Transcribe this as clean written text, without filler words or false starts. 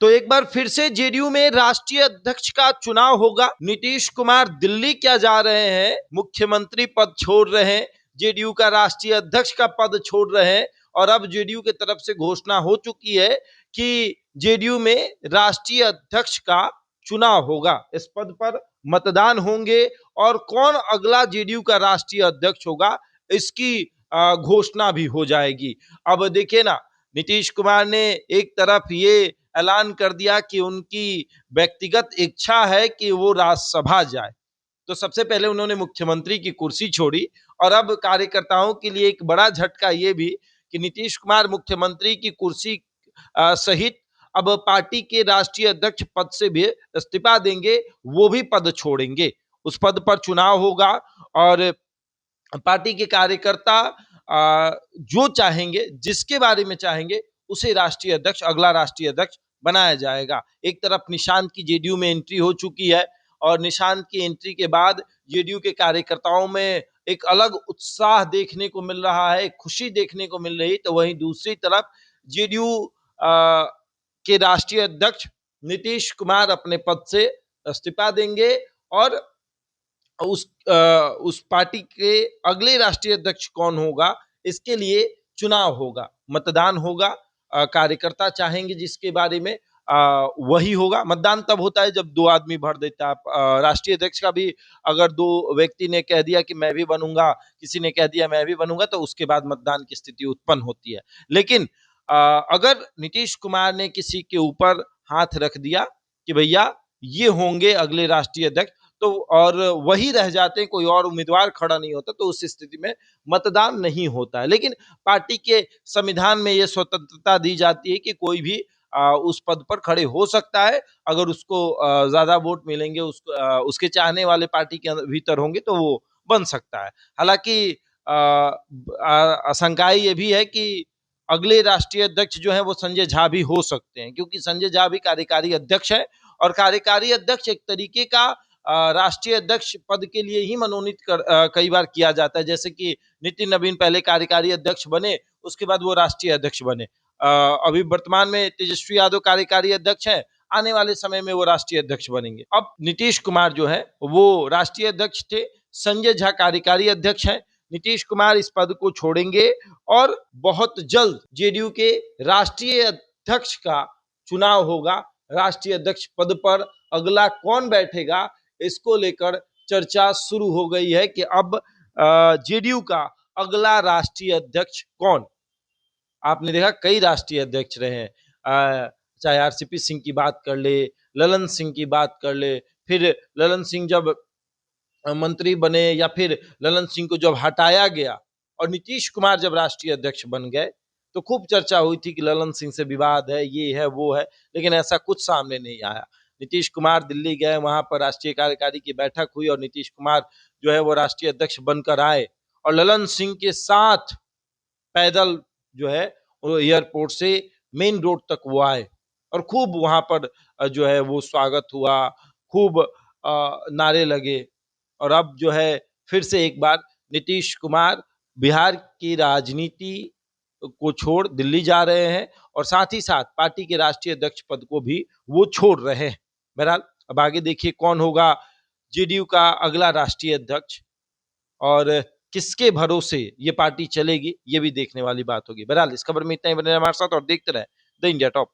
तो एक बार फिर से जेडीयू में राष्ट्रीय अध्यक्ष का चुनाव होगा। नीतीश कुमार दिल्ली क्या जा रहे हैं, मुख्यमंत्री पद छोड़ रहे हैं, जेडीयू का राष्ट्रीय अध्यक्ष का पद छोड़ रहे हैं और अब जेडीयू की तरफ से घोषणा हो चुकी है कि जेडीयू में राष्ट्रीय अध्यक्ष का चुनाव होगा। इस पद पर मतदान होंगे और कौन अगला जेडीयू का राष्ट्रीय अध्यक्ष होगा इसकी घोषणा भी हो जाएगी। अब देखिए ना, नीतीश कुमार ने एक तरफ ये ऐलान कर दिया कि उनकी व्यक्तिगत इच्छा है कि वो राज्यसभा जाए, तो सबसे पहले उन्होंने मुख्यमंत्री की कुर्सी छोड़ी और अब कार्यकर्ताओं के लिए एक बड़ा झटका ये भी कि नीतीश कुमार मुख्यमंत्री की कुर्सी सहित अब पार्टी के राष्ट्रीय अध्यक्ष पद से भी इस्तीफा देंगे, वो भी पद छोड़ेंगे। उस पद पर चुनाव होगा और पार्टी के कार्यकर्ता जो चाहेंगे, जिसके बारे में चाहेंगे, उसे राष्ट्रीय अध्यक्ष, अगला राष्ट्रीय अध्यक्ष बनाया जाएगा। एक तरफ निशांत की जेडीयू में एंट्री हो चुकी है और निशांत की एंट्री के बाद जेडीयू के कार्यकर्ताओं में एक अलग उत्साह देखने को मिल रहा है, खुशी देखने को मिल रही। तो वहीं दूसरी तरफ जेडीयू के राष्ट्रीय अध्यक्ष नीतीश कुमार अपने पद से इस्तीफा देंगे और उस पार्टी के अगले राष्ट्रीय अध्यक्ष कौन होगा इसके लिए चुनाव होगा, मतदान होगा। कार्यकर्ता चाहेंगे जिसके बारे में वही होगा। मतदान तब होता है जब दो आदमी भर देता है। राष्ट्रीय अध्यक्ष का भी अगर दो व्यक्ति ने कह दिया कि मैं भी बनूंगा, किसी ने कह दिया मैं भी बनूंगा, तो उसके बाद मतदान की स्थिति उत्पन्न होती है। लेकिन अगर नीतीश कुमार ने किसी के ऊपर हाथ रख दिया कि भैया ये होंगे अगले राष्ट्रीय अध्यक्ष, तो और वही रह जाते हैं, कोई और उम्मीदवार खड़ा नहीं होता, तो उस स्थिति में मतदान नहीं होता है। लेकिन पार्टी के संविधान में यह स्वतंत्रता दी जाती है कि कोई भी उस पद पर खड़े हो सकता है। अगर उसको ज्यादा वोट मिलेंगे, उसके चाहने वाले पार्टी के भीतर होंगे तो वो बन सकता है। हालांकि आशंकाएं ये भी है कि अगले राष्ट्रीय अध्यक्ष जो है वो संजय झा भी हो सकते हैं, क्योंकि संजय झा भी कार्यकारी अध्यक्ष है और कार्यकारी अध्यक्ष एक तरीके का राष्ट्रीय अध्यक्ष पद के लिए ही मनोनीत कई बार किया जाता है। जैसे कि नितिन नवीन पहले कार्यकारी अध्यक्ष बने, उसके बाद वो राष्ट्रीय अध्यक्ष बने। अभी वर्तमान में तेजस्वी यादव कार्यकारी अध्यक्ष है, आने वाले समय में वो राष्ट्रीय अध्यक्ष बनेंगे। अब नीतीश कुमार जो है वो राष्ट्रीय अध्यक्ष थे, संजय झा कार्यकारी अध्यक्ष है। नीतीश कुमार इस पद को छोड़ेंगे और बहुत जल्द जेडीयू के राष्ट्रीय अध्यक्ष का चुनाव होगा। राष्ट्रीय अध्यक्ष पद पर अगला कौन बैठेगा इसको लेकर चर्चा शुरू हो गई है कि अब जेडीयू का अगला राष्ट्रीय अध्यक्ष कौन। आपने देखा कई राष्ट्रीय अध्यक्ष रहे हैं, चाहे आरसीपी सिंह की बात कर ले, ललन सिंह की बात कर ले, फिर ललन सिंह जब मंत्री बने या फिर ललन सिंह को जब हटाया गया और नीतीश कुमार जब राष्ट्रीय अध्यक्ष बन गए तो खूब चर्चा हुई थी कि ललन सिंह से विवाद है, ये है वो है, लेकिन ऐसा कुछ सामने नहीं आया। नीतीश कुमार दिल्ली गए, वहां पर राष्ट्रीय कार्यकारी की बैठक हुई और नीतीश कुमार जो है वो राष्ट्रीय अध्यक्ष बनकर आए और ललन सिंह के साथ पैदल जो है वो एयरपोर्ट से मेन रोड तक वो आए और खूब वहां पर जो है वो स्वागत हुआ, खूब नारे लगे। और अब जो है फिर से एक बार नीतीश कुमार बिहार की राजनीति को छोड़ दिल्ली जा रहे हैं और साथ ही साथ पार्टी के राष्ट्रीय अध्यक्ष पद को भी वो छोड़ रहे हैं। बहरहाल अब आगे देखिए कौन होगा जेडीयू का अगला राष्ट्रीय अध्यक्ष और किसके भरोसे ये पार्टी चलेगी, ये भी देखने वाली बात होगी। बहरहाल इस खबर में इतना ही, बने हमारे साथ और देखते रहे द इंडिया टॉप।